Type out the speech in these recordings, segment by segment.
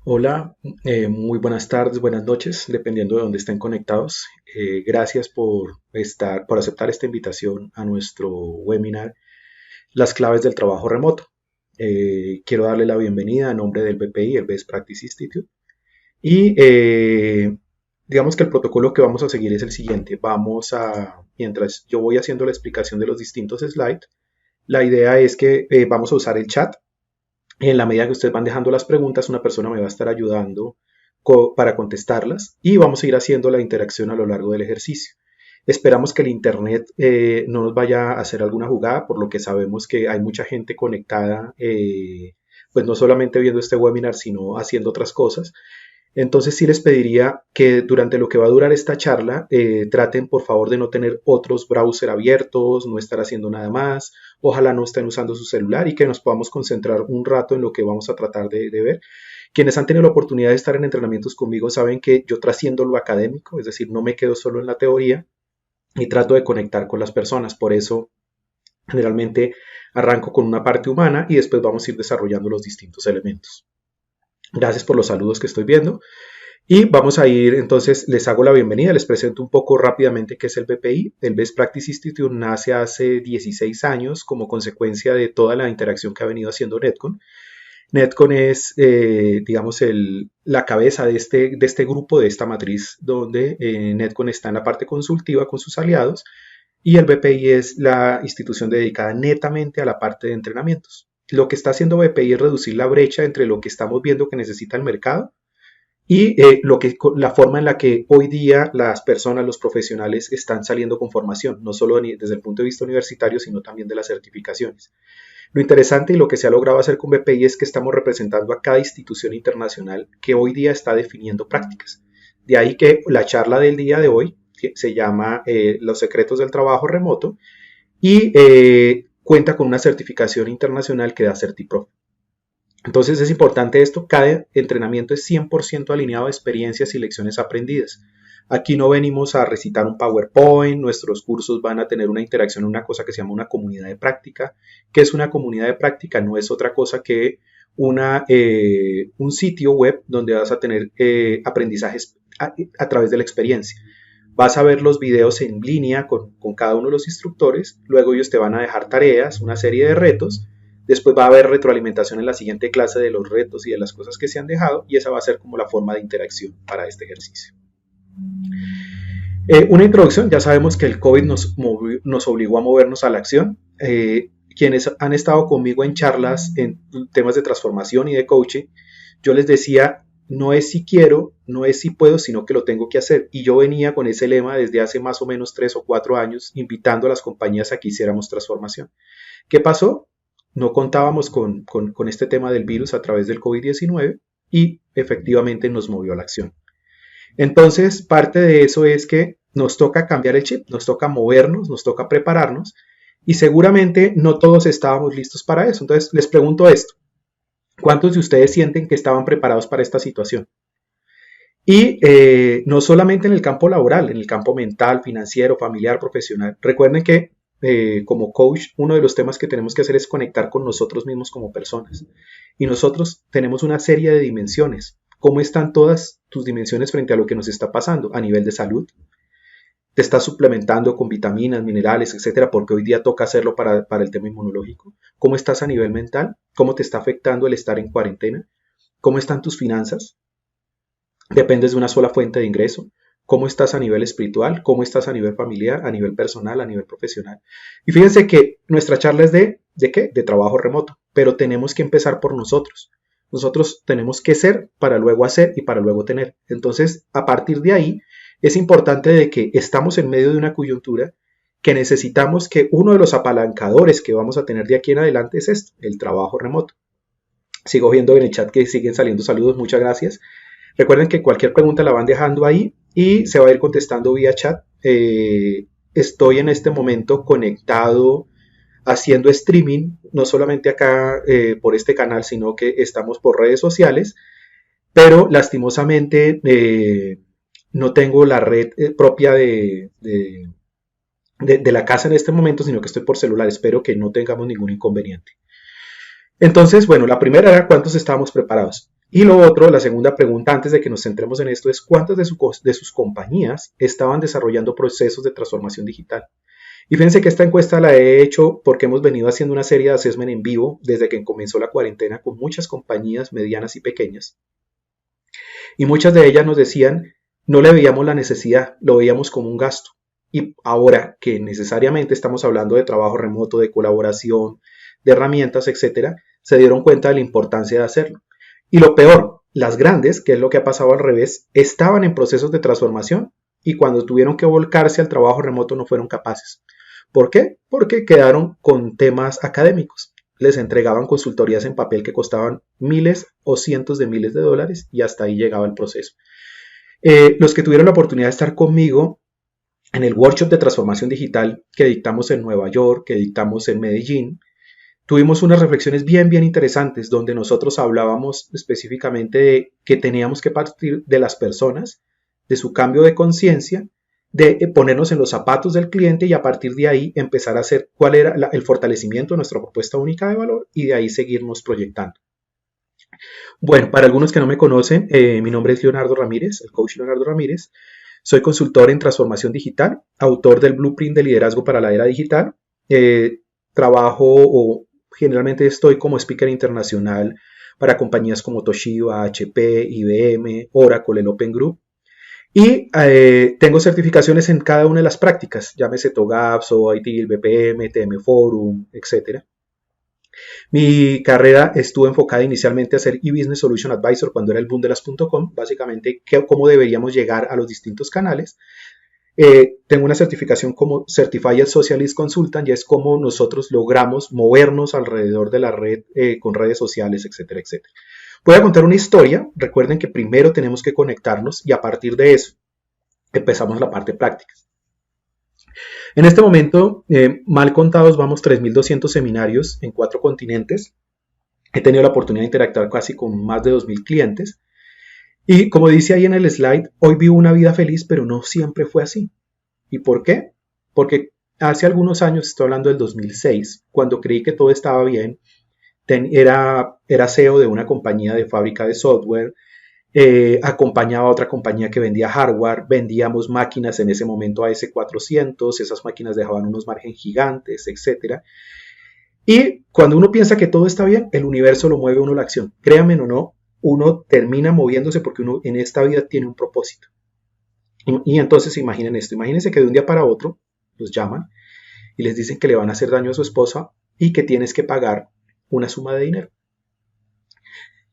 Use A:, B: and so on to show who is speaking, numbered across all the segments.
A: Hola, muy buenas tardes, buenas noches, dependiendo de dónde estén conectados. Gracias por aceptar esta invitación a nuestro webinar, Las claves del trabajo remoto. Quiero darle la bienvenida a nombre del BPI, el Best Practice Institute. Y digamos que el protocolo que vamos a seguir es el siguiente. Mientras yo voy haciendo la explicación de los distintos slides, la idea es que vamos a usar el chat. En la medida que ustedes van dejando las preguntas, una persona me va a estar ayudando para contestarlas y vamos a ir haciendo la interacción a lo largo del ejercicio. Esperamos que el Internet no nos vaya a hacer alguna jugada, por lo que sabemos que hay mucha gente conectada, pues no solamente viendo este webinar, sino haciendo otras cosas. Entonces sí les pediría que durante lo que va a durar esta charla traten por favor de no tener otros browsers abiertos, no estar haciendo nada más, ojalá no estén usando su celular y que nos podamos concentrar un rato en lo que vamos a tratar de ver. Quienes han tenido la oportunidad de estar en entrenamientos conmigo saben que yo trasciendo lo académico, es decir, no me quedo solo en la teoría y trato de conectar con las personas. Por eso generalmente arranco con una parte humana y después vamos a ir desarrollando los distintos elementos. Gracias por los saludos que estoy viendo. Y vamos a ir, entonces, les hago la bienvenida, les presento un poco rápidamente qué es el BPI. El Best Practice Institute nace hace 16 años como consecuencia de toda la interacción que ha venido haciendo Netcon. Netcon es, digamos, la cabeza de este grupo, de esta matriz, donde Netcon está en la parte consultiva con sus aliados y el BPI es la institución dedicada netamente a la parte de entrenamientos. Lo que está haciendo BPI es reducir la brecha entre lo que estamos viendo que necesita el mercado y la forma en la que hoy día las personas, los profesionales están saliendo con formación, no solo desde el punto de vista universitario, sino también de las certificaciones. Lo interesante y lo que se ha logrado hacer con BPI es que estamos representando a cada institución internacional que hoy día está definiendo prácticas. De ahí que la charla del día de hoy se llama Los secretos del trabajo remoto y cuenta con una certificación internacional que da CertiPro. Entonces es importante esto, cada entrenamiento es 100% alineado a experiencias y lecciones aprendidas. Aquí no venimos a recitar un PowerPoint, nuestros cursos van a tener una interacción, una cosa que se llama una comunidad de práctica. ¿Qué es una comunidad de práctica? No es otra cosa que un sitio web donde vas a tener aprendizajes a través de la experiencia. Vas a ver los videos en línea con cada uno de los instructores, luego ellos te van a dejar tareas, una serie de retos. Después va a haber retroalimentación en la siguiente clase de los retos y de las cosas que se han dejado y esa va a ser como la forma de interacción para este ejercicio. Una introducción, ya sabemos que el COVID nos obligó a movernos a la acción. Quienes han estado conmigo en charlas en temas de transformación y de coaching, yo les decía, no es si quiero, no es si puedo, sino que lo tengo que hacer. Y yo venía con ese lema desde hace más o menos 3 o 4 años, invitando a las compañías a que hiciéramos transformación. ¿Qué pasó? No contábamos con este tema del virus a través del COVID-19 y efectivamente nos movió a la acción. Entonces, parte de eso es que nos toca cambiar el chip, nos toca movernos, nos toca prepararnos y seguramente no todos estábamos listos para eso. Entonces, les pregunto esto, ¿cuántos de ustedes sienten que estaban preparados para esta situación? Y no solamente en el campo laboral, en el campo mental, financiero, familiar, profesional. Recuerden que como coach, uno de los temas que tenemos que hacer es conectar con nosotros mismos como personas. Y nosotros tenemos una serie de dimensiones. ¿Cómo están todas tus dimensiones frente a lo que nos está pasando? A nivel de salud. Te estás suplementando con vitaminas, minerales, etcétera, porque hoy día toca hacerlo para el tema inmunológico. ¿Cómo estás a nivel mental? ¿Cómo te está afectando el estar en cuarentena? ¿Cómo están tus finanzas? ¿Dependes de una sola fuente de ingreso? ¿Cómo estás a nivel espiritual? ¿Cómo estás a nivel familiar, a nivel personal, a nivel profesional? Y fíjense que nuestra charla es ¿de qué? De trabajo remoto, pero tenemos que empezar por nosotros. Nosotros tenemos que ser para luego hacer y para luego tener. Entonces, a partir de ahí, es importante de que estamos en medio de una coyuntura que necesitamos que uno de los apalancadores que vamos a tener de aquí en adelante es esto, el trabajo remoto. Sigo viendo en el chat que siguen saliendo saludos, muchas gracias. Recuerden que cualquier pregunta la van dejando ahí y se va a ir contestando vía chat. Estoy en este momento conectado haciendo streaming, no solamente acá por este canal, sino que estamos por redes sociales, pero lastimosamente no tengo la red propia de la casa en este momento, sino que estoy por celular. Espero que no tengamos ningún inconveniente. Entonces, bueno, la primera era cuántos estábamos preparados. Y lo otro, la segunda pregunta antes de que nos centremos en esto es cuántas de sus compañías estaban desarrollando procesos de transformación digital. Y fíjense que esta encuesta la he hecho porque hemos venido haciendo una serie de assessment en vivo desde que comenzó la cuarentena con muchas compañías medianas y pequeñas. Y muchas de ellas nos decían, no le veíamos la necesidad, lo veíamos como un gasto. Y ahora que necesariamente estamos hablando de trabajo remoto, de colaboración, de herramientas, etcétera, se dieron cuenta de la importancia de hacerlo. Y lo peor, las grandes, que es lo que ha pasado al revés, estaban en procesos de transformación y cuando tuvieron que volcarse al trabajo remoto no fueron capaces. ¿Por qué? Porque quedaron con temas académicos. Les entregaban consultorías en papel que costaban miles o cientos de miles de dólares y hasta ahí llegaba el proceso. Los que tuvieron la oportunidad de estar conmigo en el workshop de transformación digital que dictamos en Nueva York, que dictamos en Medellín, tuvimos unas reflexiones bien interesantes donde nosotros hablábamos específicamente de que teníamos que partir de las personas, de su cambio de conciencia, de ponernos en los zapatos del cliente y a partir de ahí empezar a hacer cuál era el fortalecimiento de nuestra propuesta única de valor y de ahí seguirnos proyectando. Bueno, para algunos que no me conocen, mi nombre es Leonardo Ramírez, el coach Leonardo Ramírez. Soy consultor en transformación digital, autor del Blueprint de Liderazgo para la Era Digital. Trabajo o generalmente estoy como speaker internacional para compañías como Toshiba, HP, IBM, Oracle, el Open Group. Y tengo certificaciones en cada una de las prácticas, llámese TOGAF, OIT, el BPM, TM Forum, etc. Mi carrera estuvo enfocada inicialmente a ser e-Business Solution Advisor cuando era el boom de las.com, básicamente cómo deberíamos llegar a los distintos canales. Tengo una certificación como Certified Socialist Consultant y es como nosotros logramos movernos alrededor de la red con redes sociales, etcétera, etcétera. Voy a contar una historia. Recuerden que primero tenemos que conectarnos y a partir de eso empezamos la parte práctica. En este momento, mal contados, vamos 3.200 seminarios en 4 continentes. He tenido la oportunidad de interactuar casi con más de 2.000 clientes. Y como dice ahí en el slide, hoy vivo una vida feliz, pero no siempre fue así. ¿Y por qué? Porque hace algunos años, estoy hablando del 2006, cuando creí que todo estaba bien, era CEO de una compañía de fábrica de software, acompañaba a otra compañía que vendía hardware, vendíamos máquinas en ese momento AS400, esas máquinas dejaban unos márgenes gigantes, etc. Y cuando uno piensa que todo está bien, el universo lo mueve uno a la acción. Créanme o no, uno termina moviéndose porque uno en esta vida tiene un propósito. Y entonces imaginen esto, imagínense que de un día para otro los llaman y les dicen que le van a hacer daño a su esposa y que tienes que pagar una suma de dinero.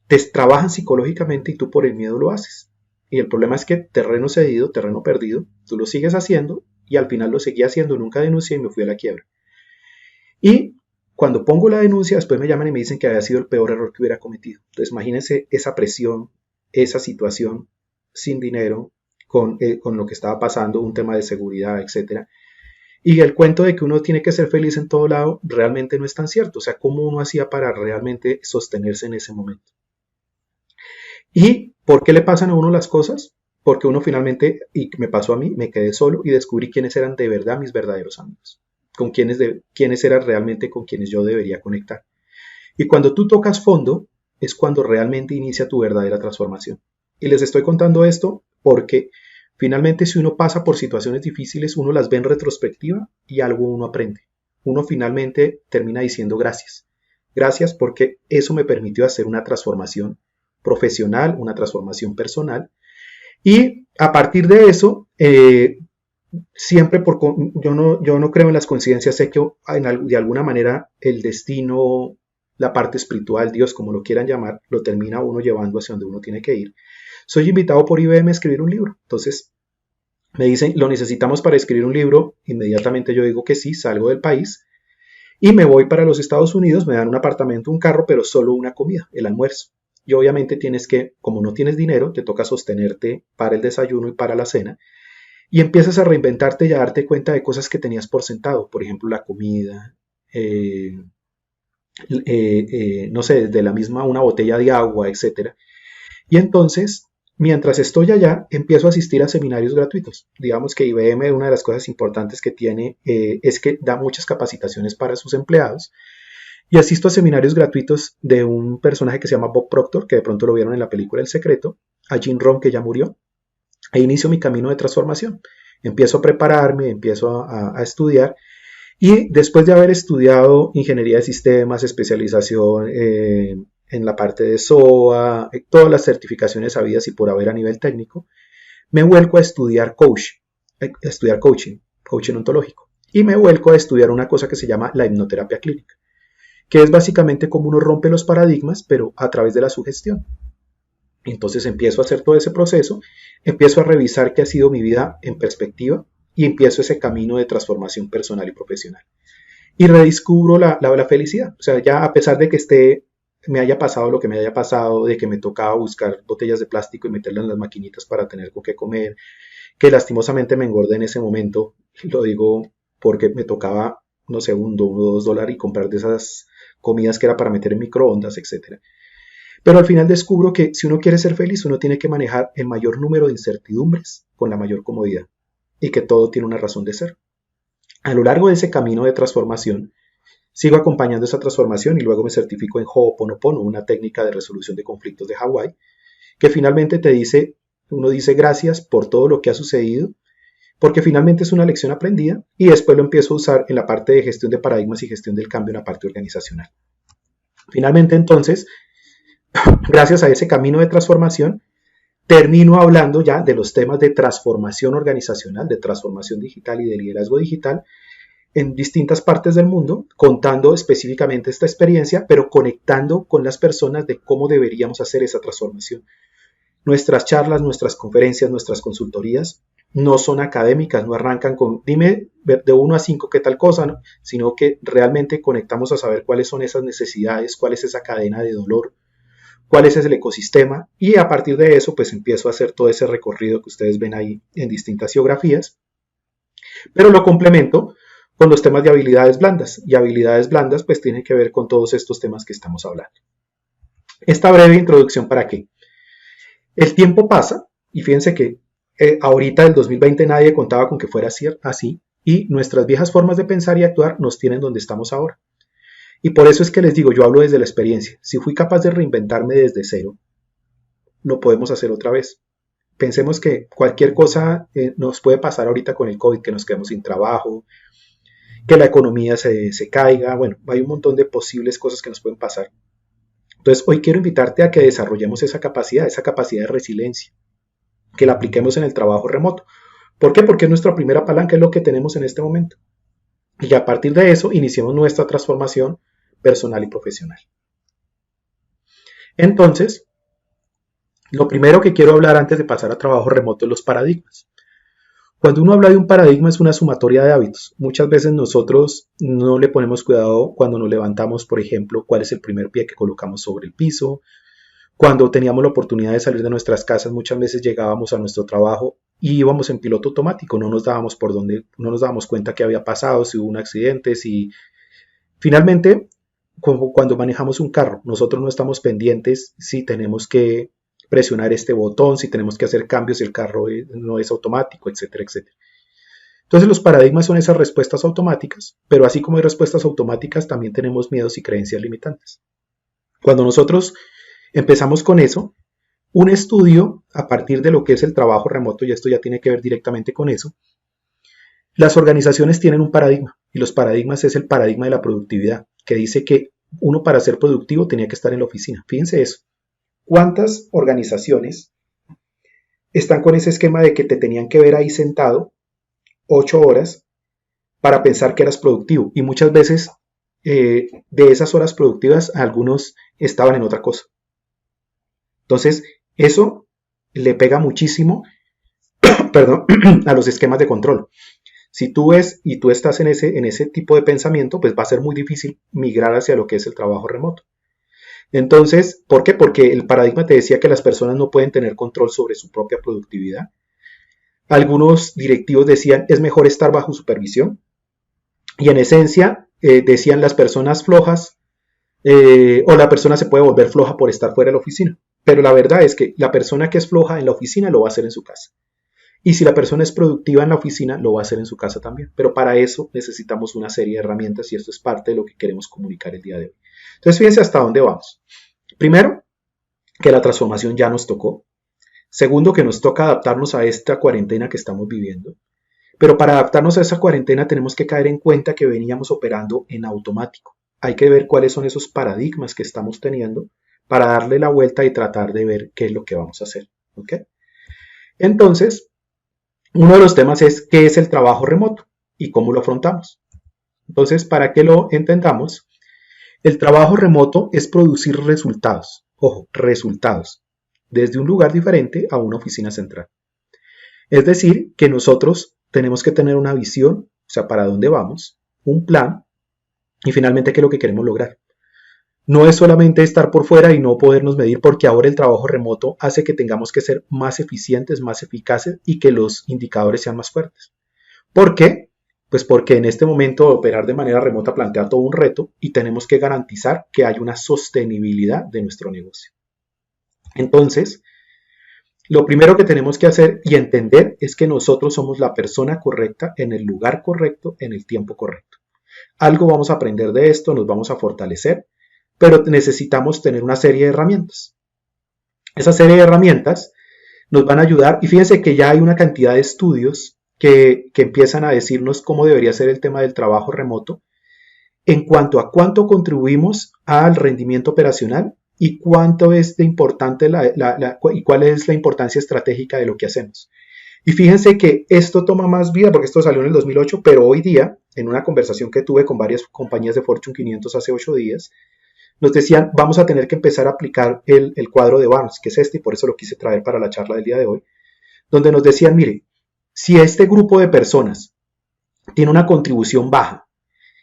A: Te trabajan psicológicamente y tú por el miedo lo haces. Y el problema es que terreno cedido, terreno perdido, tú lo sigues haciendo y al final lo seguí haciendo, nunca denuncié y me fui a la quiebra. Y cuando pongo la denuncia, después me llaman y me dicen que había sido el peor error que hubiera cometido. Entonces imagínense esa presión, esa situación sin dinero, con lo que estaba pasando, un tema de seguridad, etc. Y el cuento de que uno tiene que ser feliz en todo lado realmente no es tan cierto. O sea, ¿cómo uno hacía para realmente sostenerse en ese momento? ¿Y por qué le pasan a uno las cosas? Porque uno finalmente, y me pasó a mí, me quedé solo y descubrí quiénes eran de verdad mis verdaderos amigos. Quiénes eran realmente con quienes yo debería conectar. Y cuando tú tocas fondo, es cuando realmente inicia tu verdadera transformación. Y les estoy contando esto porque finalmente si uno pasa por situaciones difíciles, uno las ve en retrospectiva y algo uno aprende. Uno finalmente termina diciendo gracias. Gracias porque eso me permitió hacer una transformación profesional, una transformación personal. Y a partir de eso, siempre yo no creo en las coincidencias, sé que de alguna manera el destino, la parte espiritual, Dios, como lo quieran llamar, lo termina uno llevando hacia donde uno tiene que ir. Soy invitado por IBM a escribir un libro. Entonces me dicen, lo necesitamos para escribir un libro. Inmediatamente yo digo que sí, salgo del país y me voy para los Estados Unidos. Me dan un apartamento, un carro, pero solo una comida, el almuerzo. Y obviamente tienes que, como no tienes dinero, te toca sostenerte para el desayuno y para la cena. Y empiezas a reinventarte y a darte cuenta de cosas que tenías por sentado. Por ejemplo, la comida, no sé, desde la misma una botella de agua, etc. Y entonces, mientras estoy allá, empiezo a asistir a seminarios gratuitos. Digamos que IBM, una de las cosas importantes que tiene es que da muchas capacitaciones para sus empleados. Y asisto a seminarios gratuitos de un personaje que se llama Bob Proctor, que de pronto lo vieron en la película El Secreto, a Jim Rohn, que ya murió, e inicio mi camino de transformación. Empiezo a prepararme, empiezo a estudiar, y después de haber estudiado ingeniería de sistemas, especialización en la parte de SOA, todas las certificaciones habidas y por haber a nivel técnico, me vuelco a estudiar coaching ontológico. Y me vuelco a estudiar una cosa que se llama la hipnoterapia clínica, que es básicamente como uno rompe los paradigmas, pero a través de la sugestión. Entonces empiezo a hacer todo ese proceso, empiezo a revisar qué ha sido mi vida en perspectiva y empiezo ese camino de transformación personal y profesional. Y redescubro la felicidad. O sea, ya a pesar de que me haya pasado lo que me haya pasado, de que me tocaba buscar botellas de plástico y meterlas en las maquinitas para tener con qué comer, que lastimosamente me engordé en ese momento, lo digo porque me tocaba, no sé, $1 o $2 y comprar de esas comidas que era para meter en microondas, etc. Pero al final descubro que si uno quiere ser feliz, uno tiene que manejar el mayor número de incertidumbres con la mayor comodidad y que todo tiene una razón de ser. A lo largo de ese camino de transformación, sigo acompañando esa transformación y luego me certifico en Ho'oponopono, una técnica de resolución de conflictos de Hawái, que finalmente uno dice gracias por todo lo que ha sucedido, porque finalmente es una lección aprendida y después lo empiezo a usar en la parte de gestión de paradigmas y gestión del cambio en la parte organizacional. Finalmente entonces, gracias a ese camino de transformación, termino hablando ya de los temas de transformación organizacional, de transformación digital y de liderazgo digital en distintas partes del mundo, contando específicamente esta experiencia, pero conectando con las personas de cómo deberíamos hacer esa transformación. Nuestras charlas, nuestras conferencias, nuestras consultorías no son académicas, no arrancan con dime de 1 a 5 qué tal cosa, ¿no? Sino que realmente conectamos a saber cuáles son esas necesidades, cuál es esa cadena de dolor, cuál es el ecosistema, y a partir de eso pues empiezo a hacer todo ese recorrido que ustedes ven ahí en distintas geografías, pero lo complemento con los temas de habilidades blandas, y habilidades blandas pues tienen que ver con todos estos temas que estamos hablando. Esta breve introducción, ¿para qué? El tiempo pasa, y fíjense que ahorita del 2020 nadie contaba con que fuera así, y nuestras viejas formas de pensar y actuar nos tienen donde estamos ahora. Y por eso es que les digo, yo hablo desde la experiencia. Si fui capaz de reinventarme desde cero, lo podemos hacer otra vez. Pensemos que cualquier cosa nos puede pasar ahorita con el COVID, que nos quedemos sin trabajo, que la economía se caiga. Bueno, hay un montón de posibles cosas que nos pueden pasar. Entonces, hoy quiero invitarte a que desarrollemos esa capacidad de resiliencia, que la apliquemos en el trabajo remoto. ¿Por qué? Porque es nuestra primera palanca, es lo que tenemos en este momento. Y a partir de eso, iniciemos nuestra transformación personal y profesional. Entonces, lo primero que quiero hablar antes de pasar a trabajo remoto es los paradigmas. Cuando uno habla de un paradigma es una sumatoria de hábitos. Muchas veces nosotros no le ponemos cuidado cuando nos levantamos, por ejemplo, cuál es el primer pie que colocamos sobre el piso. Cuando teníamos la oportunidad de salir de nuestras casas, muchas veces llegábamos a nuestro trabajo y íbamos en piloto automático, no nos dábamos cuenta qué había pasado, si hubo un accidente, si finalmente cuando manejamos un carro, nosotros no estamos pendientes si tenemos que presionar este botón, si tenemos que hacer cambios si el carro no es automático, etcétera, etcétera. Entonces los paradigmas son esas respuestas automáticas, pero así como hay respuestas automáticas, también tenemos miedos y creencias limitantes. Cuando nosotros empezamos con eso, un estudio a partir de lo que es el trabajo remoto, y esto ya tiene que ver directamente con eso, las organizaciones tienen un paradigma, y los paradigmas es el paradigma de la productividad, que dice que uno para ser productivo tenía que estar en la oficina. Fíjense eso. ¿Cuántas organizaciones están con ese esquema de que te tenían que ver ahí sentado 8 horas para pensar que eras productivo? Y muchas veces de esas horas productivas algunos estaban en otra cosa. Entonces, eso le pega muchísimo a los esquemas de control. Si tú ves y tú estás en ese tipo de pensamiento, pues va a ser muy difícil migrar hacia lo que es el trabajo remoto. Entonces, ¿por qué? Porque el paradigma te decía que las personas no pueden tener control sobre su propia productividad. Algunos directivos decían, es mejor estar bajo supervisión. Y en esencia, decían las personas flojas, o la persona se puede volver floja por estar fuera de la oficina. Pero la verdad es que la persona que es floja en la oficina lo va a hacer en su casa. Y si la persona es productiva en la oficina, lo va a hacer en su casa también. Pero para eso necesitamos una serie de herramientas y esto es parte de lo que queremos comunicar el día de hoy. Entonces, fíjense hasta dónde vamos. Primero, que la transformación ya nos tocó. Segundo, que nos toca adaptarnos a esta cuarentena que estamos viviendo. Pero para adaptarnos a esa cuarentena tenemos que caer en cuenta que veníamos operando en automático. Hay que ver cuáles son esos paradigmas que estamos teniendo para darle la vuelta y tratar de ver qué es lo que vamos a hacer. ¿Ok? Entonces, uno de los temas es qué es el trabajo remoto y cómo lo afrontamos. Entonces, para que lo entendamos, el trabajo remoto es producir resultados. Ojo, resultados. Desde un lugar diferente a una oficina central. Es decir, que nosotros tenemos que tener una visión, o sea, para dónde vamos, un plan y finalmente qué es lo que queremos lograr. No es solamente estar por fuera y no podernos medir porque ahora el trabajo remoto hace que tengamos que ser más eficientes, más eficaces y que los indicadores sean más fuertes. ¿Por qué? Pues porque en este momento operar de manera remota plantea todo un reto y tenemos que garantizar que hay una sostenibilidad de nuestro negocio. Entonces, lo primero que tenemos que hacer y entender es que nosotros somos la persona correcta en el lugar correcto, en el tiempo correcto. Algo vamos a aprender de esto, nos vamos a fortalecer, pero necesitamos tener una serie de herramientas. Esa serie de herramientas nos van a ayudar y fíjense que ya hay una cantidad de estudios que empiezan a decirnos cómo debería ser el tema del trabajo remoto en cuanto a cuánto contribuimos al rendimiento operacional y cuánto es de importante y cuál es la importancia estratégica de lo que hacemos. Y fíjense que esto toma más vida porque esto salió en el 2008, pero hoy día, en una conversación que tuve con varias compañías de Fortune 500 hace 8 días, nos decían, vamos a tener que empezar a aplicar el cuadro de Barnes, que es este, y por eso lo quise traer para la charla del día de hoy, donde nos decían, mire, si este grupo de personas tiene una contribución baja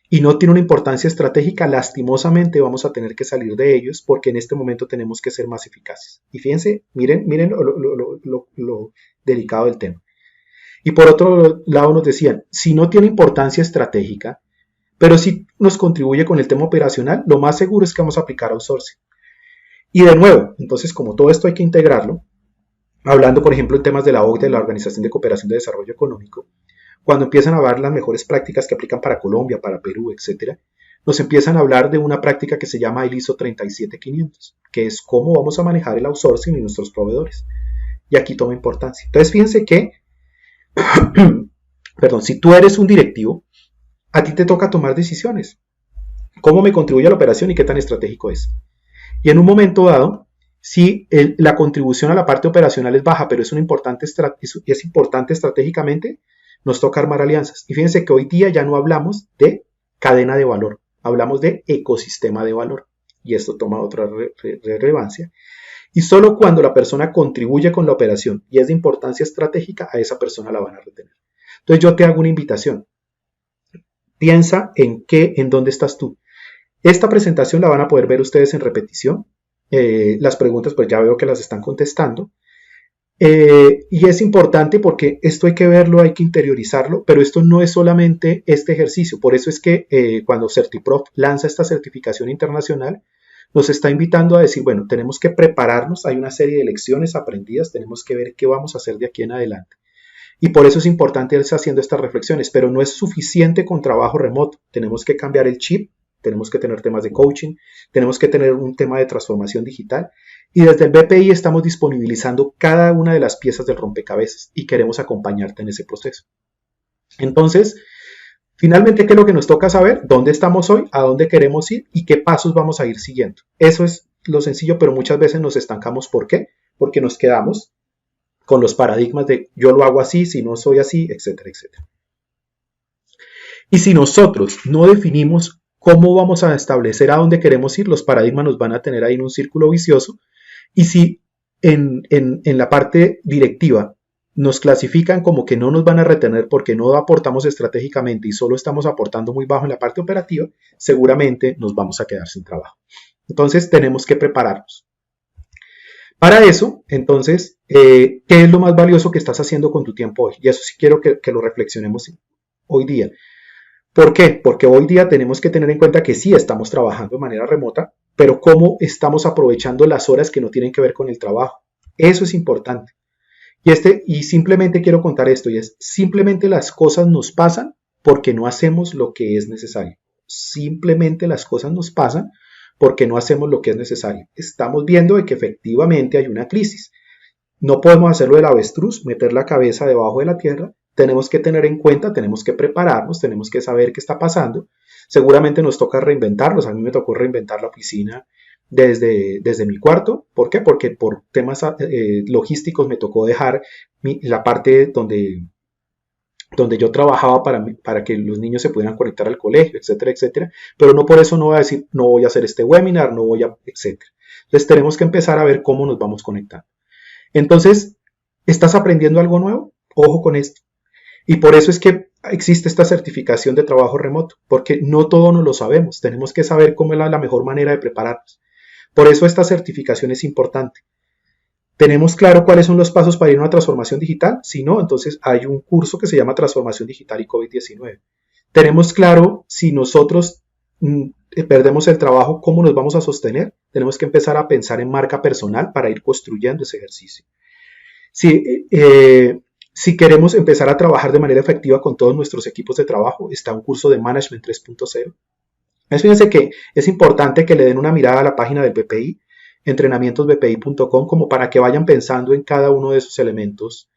A: y no tiene una importancia estratégica, lastimosamente vamos a tener que salir de ellos porque en este momento tenemos que ser más eficaces. Y fíjense, miren lo delicado del tema. Y por otro lado nos decían, si no tiene importancia estratégica, pero si nos contribuye con el tema operacional, lo más seguro es que vamos a aplicar outsourcing. Y de nuevo, entonces como todo esto hay que integrarlo, hablando por ejemplo en temas de la OCDE, de la Organización de Cooperación de Desarrollo Económico, cuando empiezan a hablar las mejores prácticas que aplican para Colombia, para Perú, etc., nos empiezan a hablar de una práctica que se llama el ISO 37500, que es cómo vamos a manejar el outsourcing y nuestros proveedores. Y aquí toma importancia. Entonces fíjense que, perdón, si tú eres un directivo, a ti te toca tomar decisiones. ¿Cómo me contribuye a la operación y qué tan estratégico es? Y en un momento dado, si la contribución a la parte operacional es baja, pero es importante estratégicamente, nos toca armar alianzas. Y fíjense que hoy día ya no hablamos de cadena de valor, hablamos de ecosistema de valor. Y esto toma otra relevancia. Y solo cuando la persona contribuye con la operación y es de importancia estratégica, a esa persona la van a retener. Entonces yo te hago una invitación. Piensa en dónde estás tú. Esta presentación la van a poder ver ustedes en repetición. Las preguntas pues ya veo que las están contestando. Y es importante porque esto hay que verlo, hay que interiorizarlo, pero esto no es solamente este ejercicio. Por eso es que cuando CertiProf lanza esta certificación internacional, nos está invitando a decir, bueno, tenemos que prepararnos, hay una serie de lecciones aprendidas, tenemos que ver qué vamos a hacer de aquí en adelante. Y por eso es importante irse haciendo estas reflexiones, pero no es suficiente con trabajo remoto. Tenemos que cambiar el chip, tenemos que tener temas de coaching, tenemos que tener un tema de transformación digital. Y desde el BPI estamos disponibilizando cada una de las piezas del rompecabezas y queremos acompañarte en ese proceso. Entonces, finalmente, ¿qué es lo que nos toca saber? ¿Dónde estamos hoy? ¿A dónde queremos ir? ¿Y qué pasos vamos a ir siguiendo? Eso es lo sencillo, pero muchas veces nos estancamos. ¿Por qué? Porque nos quedamos con los paradigmas de yo lo hago así, si no soy así, etcétera, etcétera. Y si nosotros no definimos cómo vamos a establecer a dónde queremos ir, los paradigmas nos van a tener ahí en un círculo vicioso. Y si en la parte directiva nos clasifican como que no nos van a retener porque no aportamos estratégicamente y solo estamos aportando muy bajo en la parte operativa, seguramente nos vamos a quedar sin trabajo. Entonces tenemos que prepararnos. Para eso, entonces, ¿qué es lo más valioso que estás haciendo con tu tiempo hoy? Y eso sí quiero que lo reflexionemos hoy día. ¿Por qué? Porque hoy día tenemos que tener en cuenta que sí estamos trabajando de manera remota, pero cómo estamos aprovechando las horas que no tienen que ver con el trabajo. Eso es importante. Y simplemente quiero contar esto, y es, simplemente las cosas nos pasan porque no hacemos lo que es necesario. Simplemente las cosas nos pasan porque no hacemos lo que es necesario. Estamos viendo de que efectivamente hay una crisis. No podemos hacerlo del avestruz, meter la cabeza debajo de la tierra. Tenemos que tener en cuenta, tenemos que prepararnos, tenemos que saber qué está pasando. Seguramente nos toca reinventarnos. A mí me tocó reinventar la oficina desde mi cuarto. ¿Por qué? Porque por temas logísticos me tocó dejar la parte donde yo trabajaba para que los niños se pudieran conectar al colegio, etcétera, etcétera. Pero no por eso no voy a decir, no voy a hacer este webinar, no voy a, etcétera. Entonces tenemos que empezar a ver cómo nos vamos conectando. Entonces, ¿estás aprendiendo algo nuevo? Ojo con esto. Y por eso es que existe esta certificación de trabajo remoto, porque no todo nos lo sabemos. Tenemos que saber cómo es la mejor manera de prepararnos. Por eso esta certificación es importante. ¿Tenemos claro cuáles son los pasos para ir a una transformación digital? Si no, entonces hay un curso que se llama Transformación Digital y COVID-19. ¿Tenemos claro si nosotros perdemos el trabajo, cómo nos vamos a sostener? Tenemos que empezar a pensar en marca personal para ir construyendo ese ejercicio. Si queremos empezar a trabajar de manera efectiva con todos nuestros equipos de trabajo, está un curso de Management 3.0. Fíjense que es importante que le den una mirada a la página del BPI, entrenamientosbpi.com, como para que vayan pensando en cada uno de esos elementos,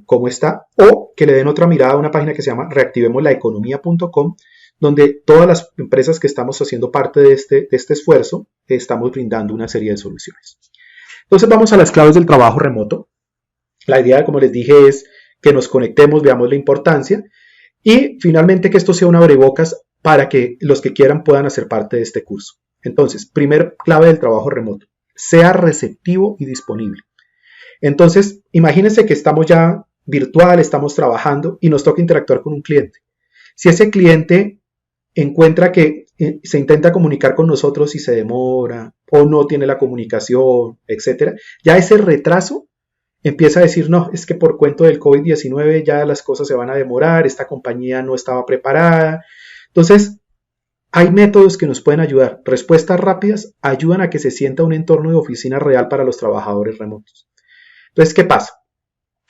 A: cómo está, o que le den otra mirada a una página que se llama reactivemoslaeconomía.com, donde todas las empresas que estamos haciendo parte de este esfuerzo, estamos brindando una serie de soluciones. Entonces vamos a las claves del trabajo remoto. La idea, como les dije, es que nos conectemos, veamos la importancia y finalmente que esto sea un abrebocas para que los que quieran puedan hacer parte de este curso. Entonces, primer clave del trabajo remoto, sea receptivo y disponible. Entonces, imagínense que estamos ya virtual, estamos trabajando y nos toca interactuar con un cliente. Si ese cliente encuentra que se intenta comunicar con nosotros y se demora o no tiene la comunicación, etcétera, ya ese retraso empieza a decir, no, es que por cuento del COVID-19 ya las cosas se van a demorar, esta compañía no estaba preparada. Entonces, hay métodos que nos pueden ayudar. Respuestas rápidas ayudan a que se sienta un entorno de oficina real para los trabajadores remotos. Entonces, ¿qué pasa?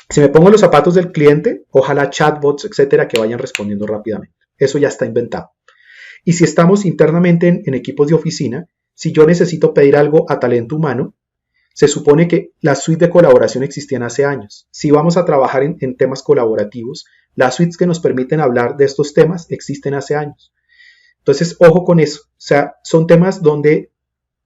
A: Si me pongo los zapatos del cliente, ojalá chatbots, etcétera, que vayan respondiendo rápidamente. Eso ya está inventado. Y si estamos internamente en equipos de oficina, si yo necesito pedir algo a talento humano, se supone que las suites de colaboración existían hace años. Si vamos a trabajar en temas colaborativos, las suites que nos permiten hablar de estos temas existen hace años. Entonces, ojo con eso. O sea, son temas donde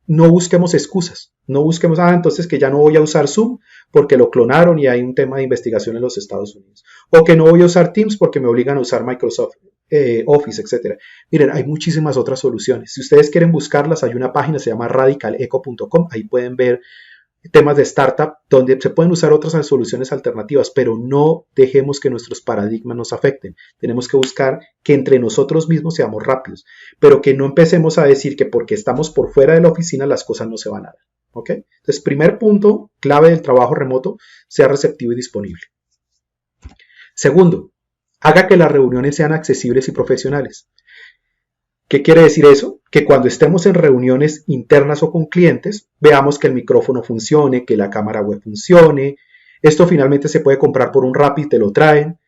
A: no busquemos excusas. No busquemos, entonces que ya no voy a usar Zoom porque lo clonaron y hay un tema de investigación en los Estados Unidos. O que no voy a usar Teams porque me obligan a usar Microsoft Office, etc. Miren, hay muchísimas otras soluciones. Si ustedes quieren buscarlas, hay una página, se llama radicaleco.com. Ahí pueden ver temas de startup donde se pueden usar otras soluciones alternativas, pero no dejemos que nuestros paradigmas nos afecten. Tenemos que buscar que entre nosotros mismos seamos rápidos, pero que no empecemos a decir que porque estamos por fuera de la oficina las cosas no se van a dar. ¿Ok? Entonces, primer punto clave del trabajo remoto, sea receptivo y disponible. Segundo, haga que las reuniones sean accesibles y profesionales. ¿Qué quiere decir eso? Que cuando estemos en reuniones internas o con clientes, veamos que el micrófono funcione, que la cámara web funcione. Esto finalmente se puede comprar por un Rappi y te lo traen.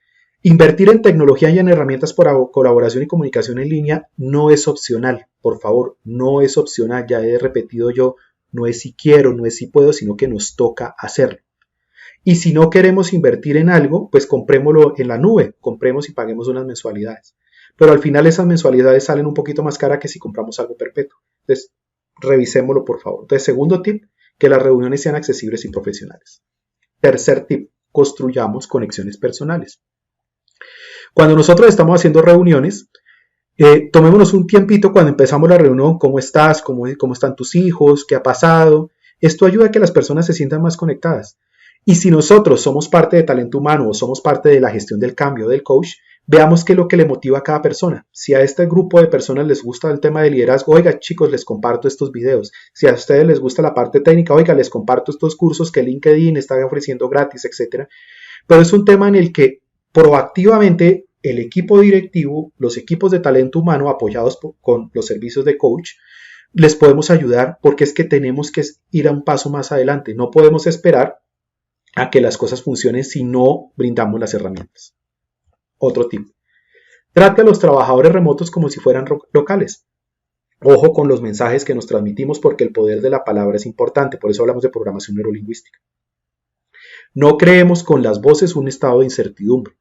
A: Invertir en tecnología y en herramientas para colaboración y comunicación en línea no es opcional. Por favor, no es opcional. Ya he repetido yo, no es si quiero, no es si puedo, sino que nos toca hacerlo. Y si no queremos invertir en algo, pues comprémoslo en la nube. Compremos y paguemos unas mensualidades. Pero al final esas mensualidades salen un poquito más caras que si compramos algo perpetuo. Entonces, revisémoslo por favor. Entonces, segundo tip, que las reuniones sean accesibles y profesionales. Tercer tip, construyamos conexiones personales. Cuando nosotros estamos haciendo reuniones, tomémonos un tiempito cuando empezamos la reunión, ¿cómo estás? ¿Cómo están tus hijos? ¿Qué ha pasado? Esto ayuda a que las personas se sientan más conectadas. Y si nosotros somos parte de talento humano o somos parte de la gestión del cambio del coach, veamos qué es lo que le motiva a cada persona. Si a este grupo de personas les gusta el tema de liderazgo, oiga chicos, les comparto estos videos. Si a ustedes les gusta la parte técnica, oiga, les comparto estos cursos que LinkedIn está ofreciendo gratis, etc. Pero es un tema en el que proactivamente el equipo directivo, los equipos de talento humano apoyados con los servicios de coach, les podemos ayudar porque es que tenemos que ir a un paso más adelante. No podemos esperar a que las cosas funcionen si no brindamos las herramientas. Otro tip. Trate a los trabajadores remotos como si fueran locales. Ojo con los mensajes que nos transmitimos porque el poder de la palabra es importante. Por eso hablamos de programación neurolingüística. No creemos con las voces un estado de incertidumbre.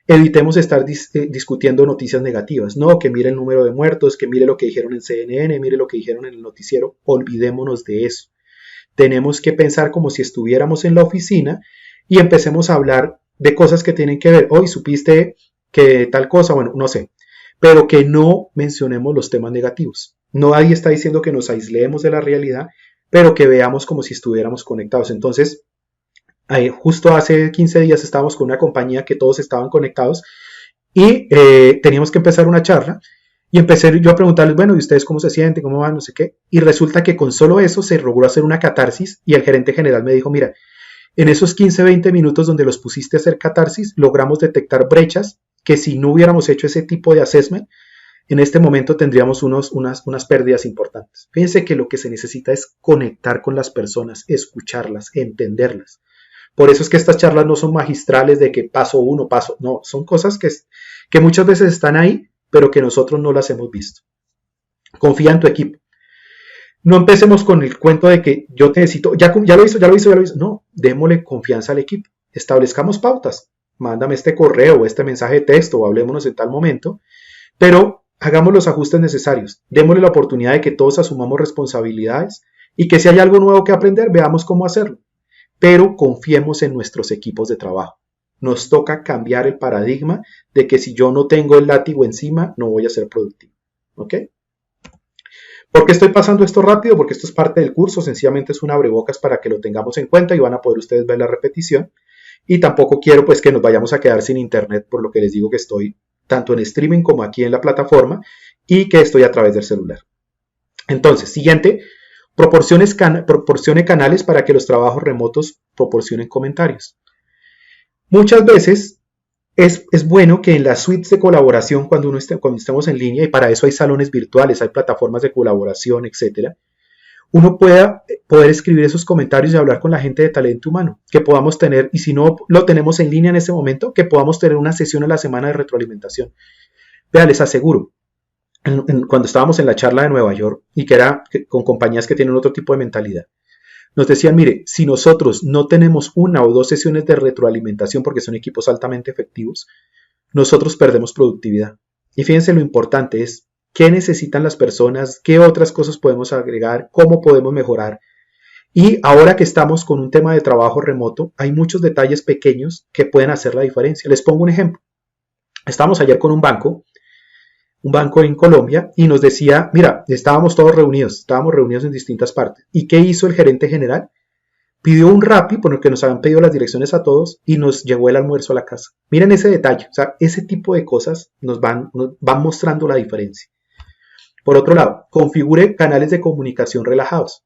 A: Evitemos estar discutiendo noticias negativas. No, que mire el número de muertos, que mire lo que dijeron en CNN, mire lo que dijeron en el noticiero. Olvidémonos de eso. Tenemos que pensar como si estuviéramos en la oficina y empecemos a hablar de cosas que tienen que ver. Hoy supiste que tal cosa, bueno, no sé, pero que no mencionemos los temas negativos. Nadie está diciendo que nos aislemos de la realidad, pero que veamos como si estuviéramos conectados. Entonces, justo hace 15 días estábamos con una compañía que todos estaban conectados y teníamos que empezar una charla y empecé yo a preguntarles, bueno, ¿y ustedes cómo se sienten? ¿Cómo van? No sé qué. Y resulta que con solo eso se logró hacer una catarsis y el gerente general me dijo, mira, en esos 15-20 minutos donde los pusiste a hacer catarsis, logramos detectar brechas que si no hubiéramos hecho ese tipo de assessment, en este momento tendríamos unas pérdidas importantes. Fíjense que lo que se necesita es conectar con las personas, escucharlas, entenderlas. Por eso es que estas charlas no son magistrales de que paso uno, no, son cosas que muchas veces están ahí, pero que nosotros no las hemos visto. Confía en tu equipo. No empecemos con el cuento de que yo te necesito, ya lo hizo. No, démosle confianza al equipo. Establezcamos pautas. Mándame este correo o este mensaje de texto o hablémonos en tal momento, pero hagamos los ajustes necesarios. Démosle la oportunidad de que todos asumamos responsabilidades y que si hay algo nuevo que aprender, veamos cómo hacerlo. Pero confiemos en nuestros equipos de trabajo. Nos toca cambiar el paradigma de que si yo no tengo el látigo encima, no voy a ser productivo. ¿Ok? ¿Por qué estoy pasando esto rápido? Porque esto es parte del curso, sencillamente es un abrebocas para que lo tengamos en cuenta y van a poder ustedes ver la repetición. Y tampoco quiero pues que nos vayamos a quedar sin internet, por lo que les digo que estoy tanto en streaming como aquí en la plataforma y que estoy a través del celular. Entonces, siguiente, proporcione canales para que los trabajos remotos proporcionen comentarios. Muchas veces es bueno que en las suites de colaboración, cuando estemos en línea, y para eso hay salones virtuales, hay plataformas de colaboración, etcétera, uno pueda poder escribir esos comentarios y hablar con la gente de talento humano, que podamos tener, y si no lo tenemos en línea en ese momento, que podamos tener una sesión a la semana de retroalimentación. Vea, les aseguro, cuando estábamos en la charla de Nueva York, y que era con compañías que tienen otro tipo de mentalidad, nos decían, mire, si nosotros no tenemos una o dos sesiones de retroalimentación, porque son equipos altamente efectivos, nosotros perdemos productividad. Y fíjense lo importante es, ¿qué necesitan las personas? ¿Qué otras cosas podemos agregar? ¿Cómo podemos mejorar? Y ahora que estamos con un tema de trabajo remoto, hay muchos detalles pequeños que pueden hacer la diferencia. Les pongo un ejemplo. Estábamos ayer con un banco en Colombia, y nos decía, mira, estábamos reunidos en distintas partes. ¿Y qué hizo el gerente general? Pidió un Rappi, porque nos habían pedido las direcciones a todos, y nos llegó el almuerzo a la casa. Miren ese detalle, o sea, ese tipo de cosas nos van mostrando la diferencia. Por otro lado, configure canales de comunicación relajados.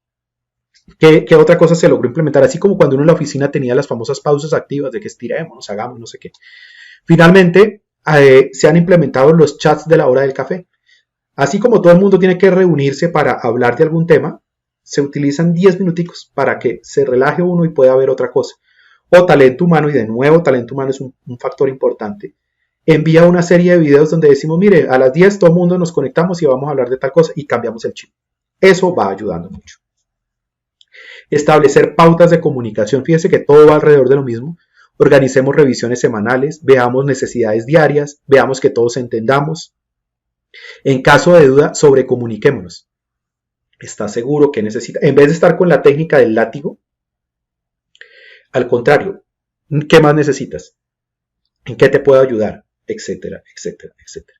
A: ¿Qué otra cosa se logró implementar? Así como cuando uno en la oficina tenía las famosas pausas activas de que estiremos, hagamos, no sé qué. Finalmente, se han implementado los chats de la hora del café. Así como todo el mundo tiene que reunirse para hablar de algún tema, se utilizan 10 minuticos para que se relaje uno y pueda ver otra cosa. O talento humano, y de nuevo talento humano es un factor importante. Envía una serie de videos donde decimos, mire, a las 10 todo el mundo nos conectamos y vamos a hablar de tal cosa, y cambiamos el chip. Eso va ayudando mucho. Establecer pautas de comunicación. Fíjense que todo va alrededor de lo mismo. Organicemos revisiones semanales, veamos necesidades diarias, veamos que todos entendamos. En caso de duda, sobrecomuniquémonos. ¿Estás seguro que necesita? En vez de estar con la técnica del látigo, al contrario, ¿qué más necesitas? ¿En qué te puedo ayudar? Etcétera, etcétera, etcétera.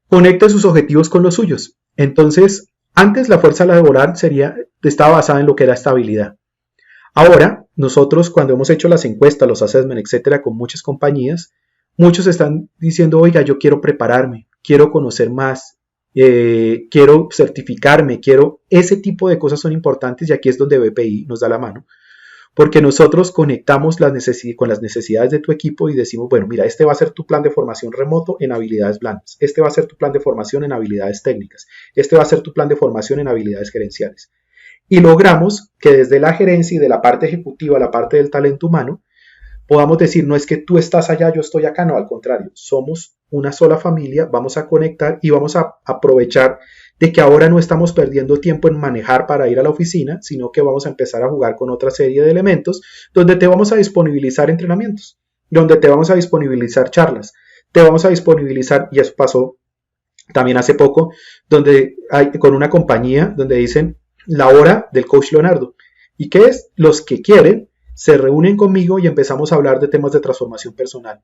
A: Conecte sus objetivos con los suyos. Entonces, antes la fuerza laboral estaba basada en lo que era estabilidad. Ahora, nosotros cuando hemos hecho las encuestas, los assessments, etcétera, con muchas compañías, muchos están diciendo, oiga, yo quiero prepararme, quiero conocer más, quiero certificarme, ese tipo de cosas son importantes, y aquí es donde BPI nos da la mano, porque nosotros conectamos con las necesidades de tu equipo y decimos, bueno, mira, este va a ser tu plan de formación remoto en habilidades blandas, este va a ser tu plan de formación en habilidades técnicas, este va a ser tu plan de formación en habilidades gerenciales. y logramos que desde la gerencia y de la parte ejecutiva, la parte del talento humano, podamos decir, no es que tú estás allá, yo estoy acá, no, al contrario, somos una sola familia, vamos a conectar y vamos a aprovechar de que ahora no estamos perdiendo tiempo en manejar para ir a la oficina, sino que vamos a empezar a jugar con otra serie de elementos donde te vamos a disponibilizar entrenamientos, donde te vamos a disponibilizar charlas, te vamos a disponibilizar, y eso pasó también hace poco, donde hay con una compañía donde dicen la hora del coach Leonardo. ¿Y qué es? Los que quieren se reúnen conmigo y empezamos a hablar de temas de transformación personal.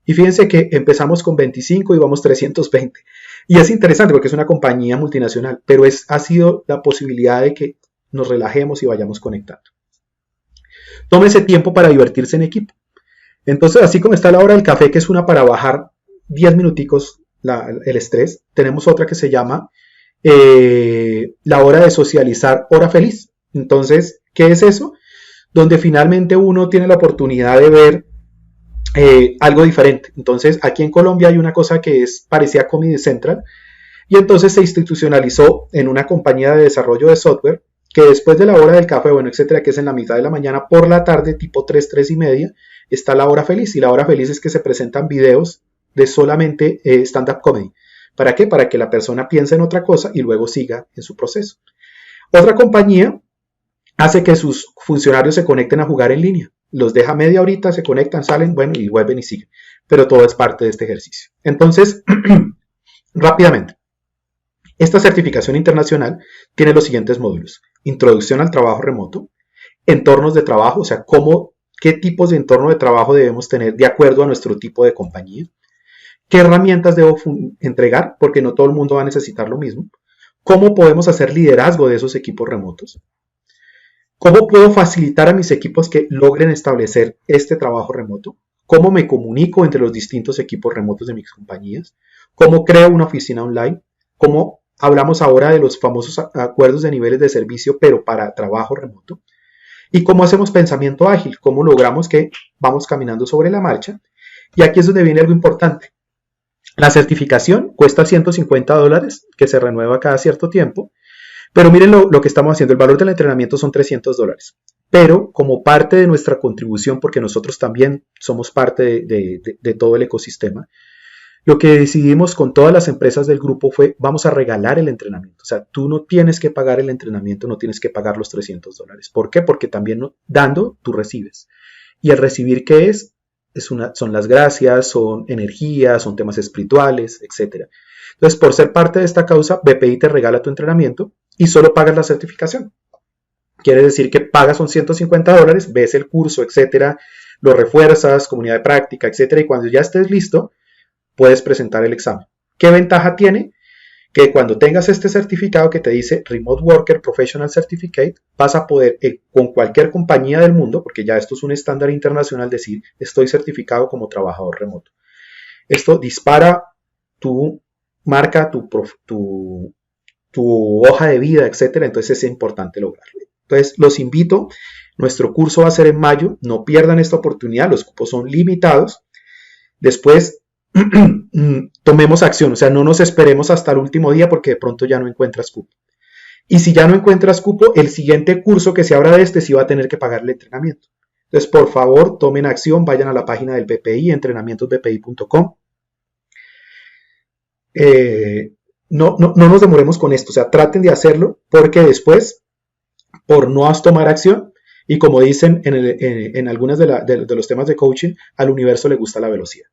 A: Y fíjense que empezamos con 25 y vamos 320. Y es interesante porque es una compañía multinacional, pero ha sido la posibilidad de que nos relajemos y vayamos conectando. Tómese tiempo para divertirse en equipo. Entonces, así como está la hora del café, que es una para bajar 10 minuticos el estrés, tenemos otra que se llama la hora de socializar, hora feliz. Entonces, ¿qué es eso? Donde finalmente uno tiene la oportunidad de ver algo diferente. Entonces, aquí en Colombia hay una cosa que parecía Comedy Central, y entonces se institucionalizó en una compañía de desarrollo de software que después de la hora del café, bueno, etcétera, que es en la mitad de la mañana, por la tarde, tipo 3, 3 y media, está la hora feliz. Y la hora feliz es que se presentan videos de solamente stand-up comedy. ¿Para qué? Para que la persona piense en otra cosa y luego siga en su proceso. Otra compañía hace que sus funcionarios se conecten a jugar en línea. Los deja media horita, se conectan, salen, bueno, y vuelven y siguen. Pero todo es parte de este ejercicio. Entonces, rápidamente, esta certificación internacional tiene los siguientes módulos: introducción al trabajo remoto, entornos de trabajo, o sea, qué tipos de entorno de trabajo debemos tener de acuerdo a nuestro tipo de compañía, qué herramientas debo entregar, porque no todo el mundo va a necesitar lo mismo, cómo podemos hacer liderazgo de esos equipos remotos, cómo puedo facilitar a mis equipos que logren establecer este trabajo remoto, cómo me comunico entre los distintos equipos remotos de mis compañías, cómo creo una oficina online, cómo hablamos ahora de los famosos acuerdos de niveles de servicio, pero para trabajo remoto, y cómo hacemos pensamiento ágil, cómo logramos que vamos caminando sobre la marcha. Y aquí es donde viene algo importante. La certificación cuesta $150, que se renueva cada cierto tiempo, pero miren lo que estamos haciendo. El valor del entrenamiento son $300, pero como parte de nuestra contribución, porque nosotros también somos parte de todo el ecosistema, lo que decidimos con todas las empresas del grupo fue: vamos a regalar el entrenamiento. O sea, tú no tienes que pagar el entrenamiento, no tienes que pagar los $300. ¿Por qué? Porque también dando, tú recibes. Y el recibir, ¿qué es? Son las gracias, son energías, son temas espirituales, etc. Entonces, por ser parte de esta causa, BPI te regala tu entrenamiento y solo pagas la certificación. Quiere decir que pagas son $150, ves el curso, etc. Lo refuerzas, comunidad de práctica, etc. Y cuando ya estés listo, puedes presentar el examen. ¿Qué ventaja tiene? Que cuando tengas este certificado que te dice Remote Worker Professional Certificate, vas a poder con cualquier compañía del mundo, porque ya esto es un estándar internacional, decir: estoy certificado como trabajador remoto. Esto dispara tu marca, tu hoja de vida, etc. Entonces es importante lograrlo. Entonces los invito, nuestro curso va a ser en mayo, no pierdan esta oportunidad, los cupos son limitados. Después tomemos acción, o sea, no nos esperemos hasta el último día porque de pronto ya no encuentras cupo. Y si ya no encuentras cupo, el siguiente curso que se abra de sí va a tener que pagar el entrenamiento. Entonces, por favor, tomen acción, vayan a la página del BPI, entrenamientosbpi.com. No nos demoremos con esto, o sea, traten de hacerlo, porque después, por no tomar acción, y como dicen en algunos de los temas de coaching, al universo le gusta la velocidad.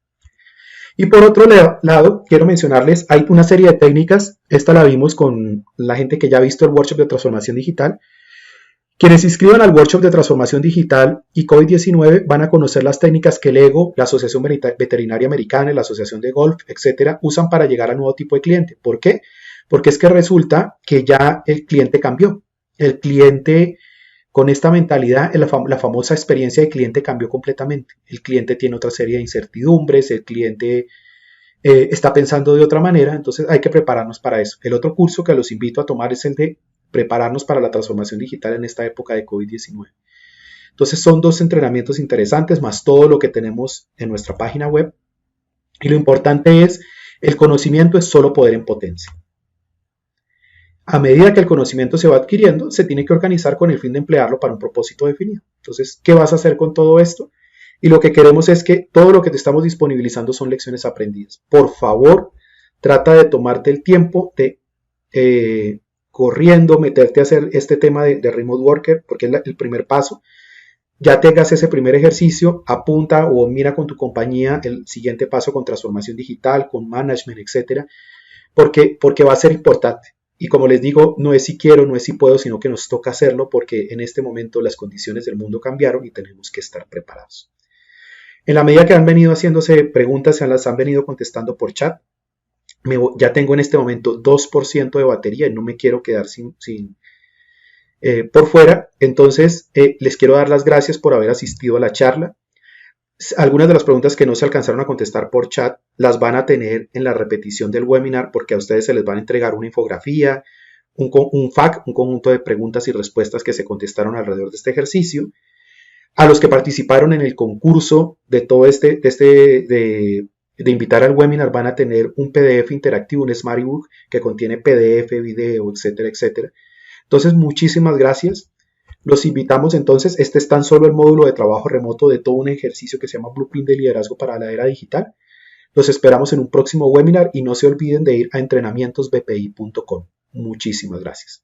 A: Y por otro lado, quiero mencionarles, hay una serie de técnicas, esta la vimos con la gente que ya ha visto el workshop de transformación digital. Quienes se inscriban al workshop de transformación digital y COVID-19 van a conocer las técnicas que el EGO, la Asociación Veterinaria Americana, la Asociación de Golf, etcétera, usan para llegar a nuevo tipo de cliente. ¿Por qué? Porque es que resulta que ya el cliente cambió. El cliente, con esta mentalidad, la famosa experiencia de cliente cambió completamente. El cliente tiene otra serie de incertidumbres, el cliente está pensando de otra manera, entonces hay que prepararnos para eso. El otro curso que los invito a tomar es el de prepararnos para la transformación digital en esta época de COVID-19. Entonces son 2 entrenamientos interesantes, más todo lo que tenemos en nuestra página web. Y lo importante es, el conocimiento es solo poder en potencia. A medida que el conocimiento se va adquiriendo, se tiene que organizar con el fin de emplearlo para un propósito definido. Entonces, ¿qué vas a hacer con todo esto? Y lo que queremos es que todo lo que te estamos disponibilizando son lecciones aprendidas. Por favor, trata de tomarte el tiempo de corriendo, meterte a hacer este tema de remote worker, porque es el primer paso. Ya tengas ese primer ejercicio, apunta o mira con tu compañía el siguiente paso con transformación digital, con management, etcétera, porque va a ser importante. Y como les digo, no es si quiero, no es si puedo, sino que nos toca hacerlo porque en este momento las condiciones del mundo cambiaron y tenemos que estar preparados. En la medida que han venido haciéndose preguntas, se las han venido contestando por chat. Ya tengo en este momento 2% de batería y no me quiero quedar sin por fuera. Entonces, les quiero dar las gracias por haber asistido a la charla. Algunas de las preguntas que no se alcanzaron a contestar por chat las van a tener en la repetición del webinar porque a ustedes se les van a entregar una infografía, un FAQ, un conjunto de preguntas y respuestas que se contestaron alrededor de este ejercicio. A los que participaron en el concurso de todo de invitar al webinar van a tener un PDF interactivo, un Smart Ebook que contiene PDF, video, etcétera, etcétera. Entonces, muchísimas gracias. Los invitamos entonces, este es tan solo el módulo de trabajo remoto de todo un ejercicio que se llama Blueprint de Liderazgo para la Era Digital. Los esperamos en un próximo webinar y no se olviden de ir a entrenamientosbpi.com. Muchísimas gracias.